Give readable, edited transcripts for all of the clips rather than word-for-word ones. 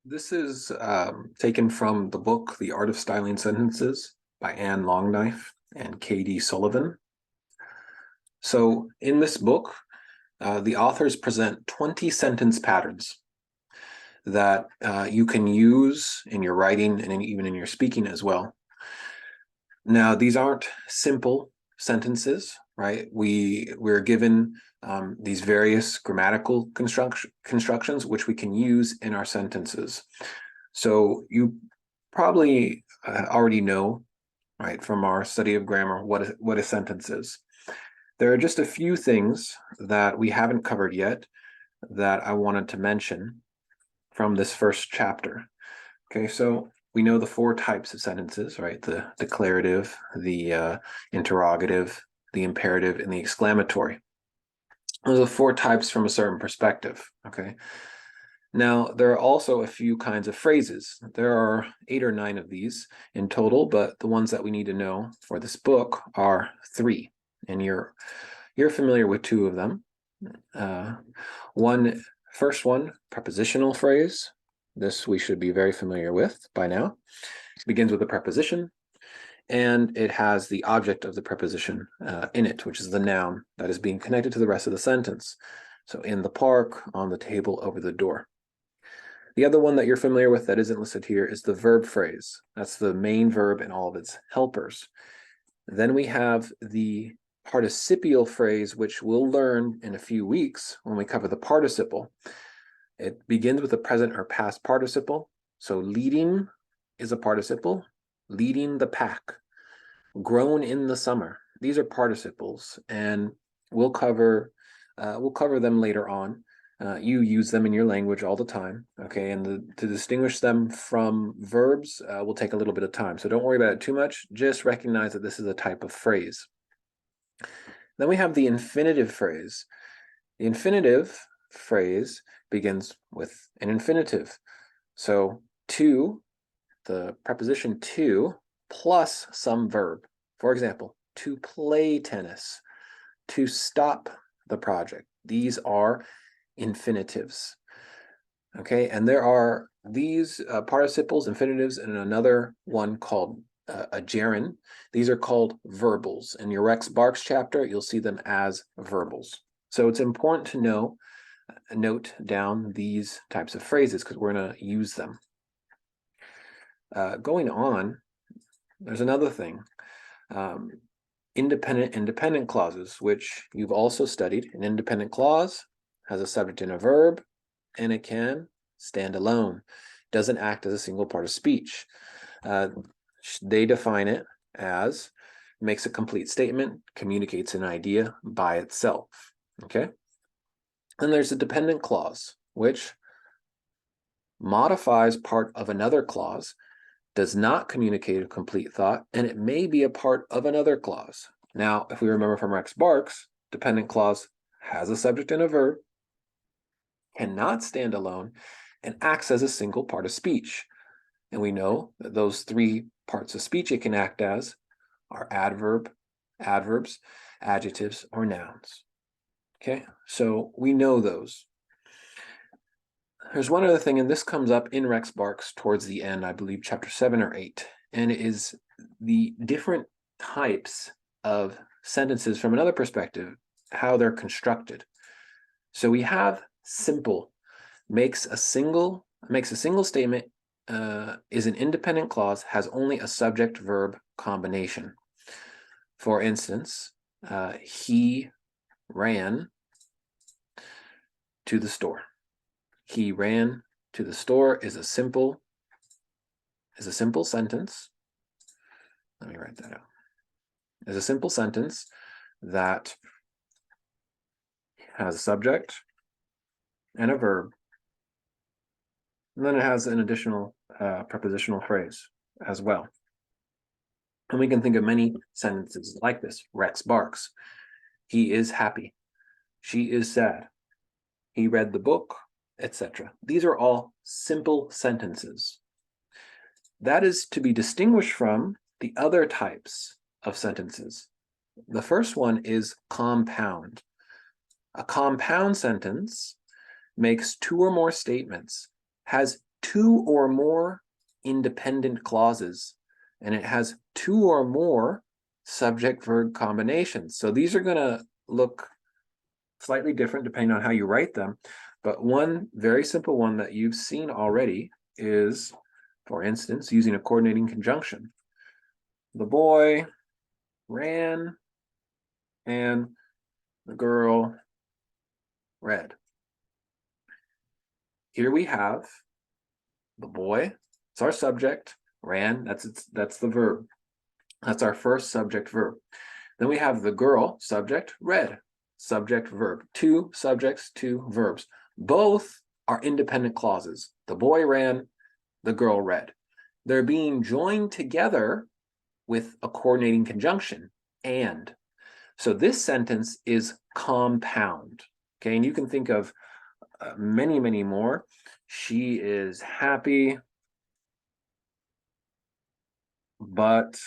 This is taken from the book The Art of Styling Sentences by Anne Longknife and Katie Sullivan. So in this book, the authors present 20 sentence patterns that you can use in your writing and even in your speaking as well. Now, these aren't simple sentences, right? We're given these various grammatical constructions which we can use in our sentences. So you probably already know, right, from our study of grammar, what a sentence is. There are just a few things that we haven't covered yet that I wanted to mention from this first chapter. Okay, so we know the four types of sentences, right? The declarative, the interrogative, the imperative, and the exclamatory. Those are four types from a certain perspective, okay? Now, there are also a few kinds of phrases. There are 8 or 9 of these in total, but the ones that we need to know for this book are 3, and you're familiar with 2 of them. First one, prepositional phrase. This we should be very familiar with by now. It begins with a preposition, and it has the object of the preposition in it, which is the noun that is being connected to the rest of the sentence. So in the park, on the table, over the door. The other one that you're familiar with that isn't listed here is the verb phrase. That's the main verb and all of its helpers. Then we have the participial phrase, which we'll learn in a few weeks when we cover the participle. It begins with a present or past participle. So leading is a participle. Leading the pack. Grown in the summer. These are participles, and we'll cover them later on. You use them in your language all the time, okay? And to distinguish them from verbs will take a little bit of time. So don't worry about it too much. Just recognize that this is a type of phrase. Then we have the infinitive phrase. The infinitive phrase begins with an infinitive. So to, the preposition to, plus some verb. For example, to play tennis, to stop the project. These are infinitives. Okay, and there are these participles, infinitives, and another one called a gerund. These are called verbals. In your Rex Barks chapter, you'll see them as verbals. So it's important to note down these types of phrases because we're going to use them. Going on, there's another thing. Independent clauses, which you've also studied. An independent clause has a subject and a verb, and it can stand alone. Doesn't act as a single part of speech. They define it as makes a complete statement, communicates an idea by itself. Okay? Then there's a dependent clause, which modifies part of another clause, does not communicate a complete thought, and it may be a part of another clause. Now, if we remember from Rex Barks, dependent clause has a subject and a verb, cannot stand alone, and acts as a single part of speech. And we know that those 3 parts of speech it can act as are adverbs, adjectives, or nouns. Okay, so we know those. There's one other thing, and this comes up in Rex Barks towards the end, I believe chapter 7 or 8, and it is the different types of sentences from another perspective, how they're constructed. So we have simple, makes a single statement, is an independent clause, has only a subject-verb combination. For instance, he ran to the store. He ran to the store is a simple sentence. Let me write that out. Is a simple sentence that has a subject and a verb, and then it has an additional prepositional phrase as well. And we can think of many sentences like this. Rex barks. He is happy. She is sad. He read the book, etc. These are all simple sentences. That is to be distinguished from the other types of sentences. The first one is compound. A compound sentence makes 2 or more statements, has two or more independent clauses, and it has two or more subject-verb combinations. So these are going to look slightly different depending on how you write them. But one very simple one that you've seen already is, for instance, using a coordinating conjunction. The boy ran and the girl read. Here we have the boy, it's our subject, ran, that's the verb. That's our first subject verb. Then we have the girl, subject, read, subject, verb. Two subjects, two verbs. Both are independent clauses. The boy ran, the girl read. They're being joined together with a coordinating conjunction, and. So this sentence is compound, okay? And you can think of many, many more. She is happy, but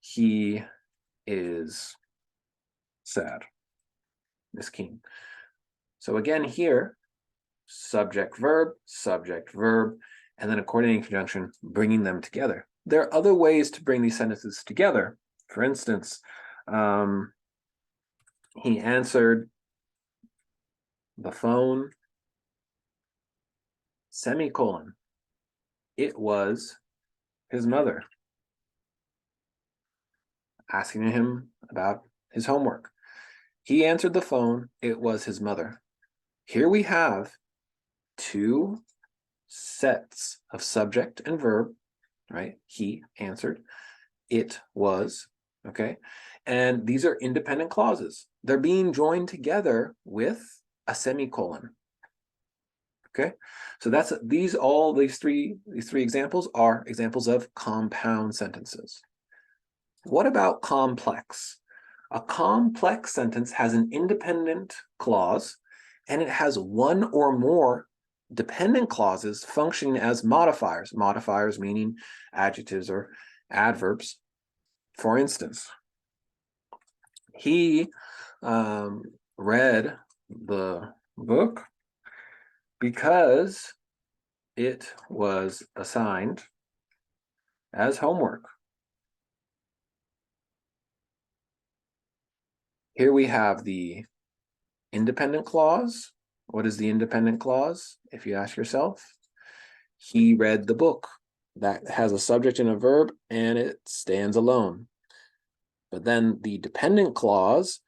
he is sad. Miss Keen. So again here, subject, verb, and then a coordinating conjunction, bringing them together. There are other ways to bring these sentences together. For instance, he answered the phone, semicolon. It was his mother asking him about his homework. He answered the phone. It was his mother. Here we have two sets of subject and verb, right? He answered. It was, okay? And these are independent clauses. They're being joined together with a semicolon. Okay, so that's these three examples are examples of compound sentences. What about complex? A complex sentence has an independent clause, and it has one or more dependent clauses functioning as modifiers. Modifiers meaning adjectives or adverbs. For instance, he read the book because it was assigned as homework. Here we have the independent clause. What is the independent clause? If you ask yourself, he read the book. That has a subject and a verb, and it stands alone. But then the dependent clause,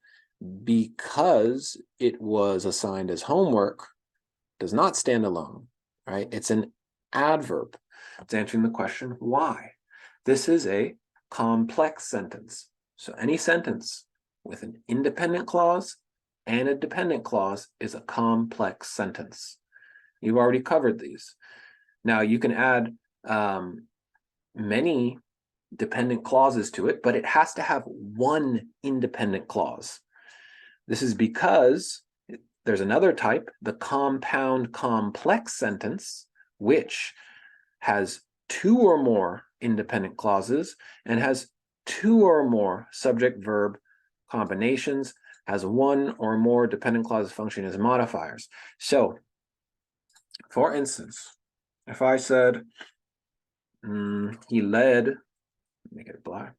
because it was assigned as homework, does not stand alone, right? It's an adverb. It's answering the question, why? This is a complex sentence. So any sentence with an independent clause and a dependent clause is a complex sentence. You've already covered these. Now you can add many dependent clauses to it, but it has to have one independent clause. This is because there's another type, the compound complex sentence, which has two or more independent clauses and has two or more subject-verb combinations, has one or more dependent clauses functioning as modifiers. So, for instance, if I said, he led, make it black,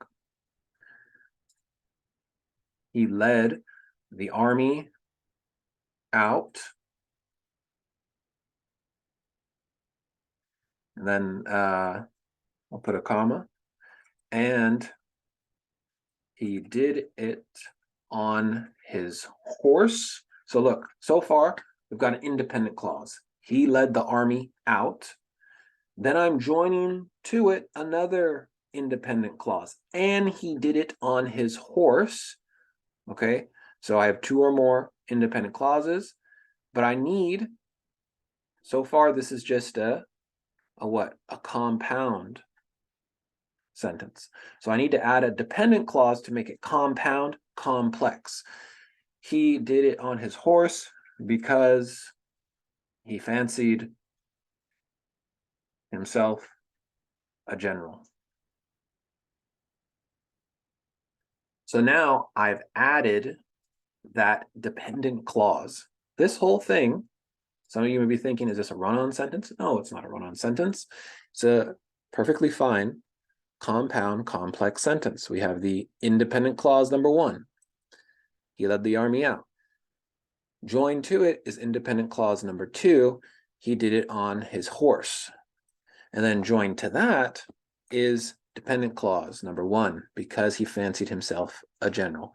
he led the army out, and then I'll put a comma, and he did it on his horse. So look, so far we've got an independent clause. He led the army out. Then I'm joining to it another independent clause, and he did it on his horse. Okay, so I have two or more independent clauses, but I need, so far this is just a what? A compound sentence. So I need to add a dependent clause to make it compound, complex. He did it on his horse because he fancied himself a general. So now I've added that dependent clause. This whole thing Some of you may be thinking, is this a run-on sentence? No, it's not a run-on sentence. It's a perfectly fine compound complex sentence. We have the independent clause number 1. He led the army out. Joined to it is independent clause number 2. He did it on his horse. And then joined to that is dependent clause number 1, because he fancied himself a general.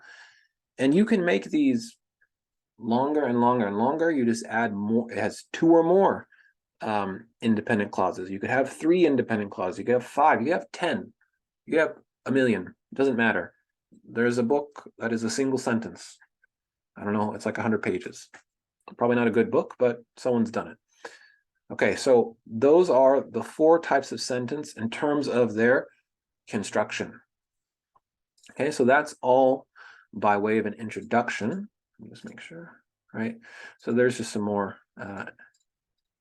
And you can make these longer and longer and longer. You just add more. It has 2 or more independent clauses. You could have 3 independent clauses. You could have 5. You could have 10. You could have a million. It doesn't matter. There's a book that is a single sentence. I don't know. It's like 100 pages. Probably not a good book, but someone's done it. Okay, so those are the 4 types of sentence in terms of their construction. Okay, so that's all by way of an introduction. Let me just make sure, right? So there's just some more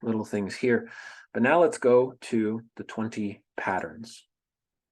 little things here. But now let's go to the 20 patterns.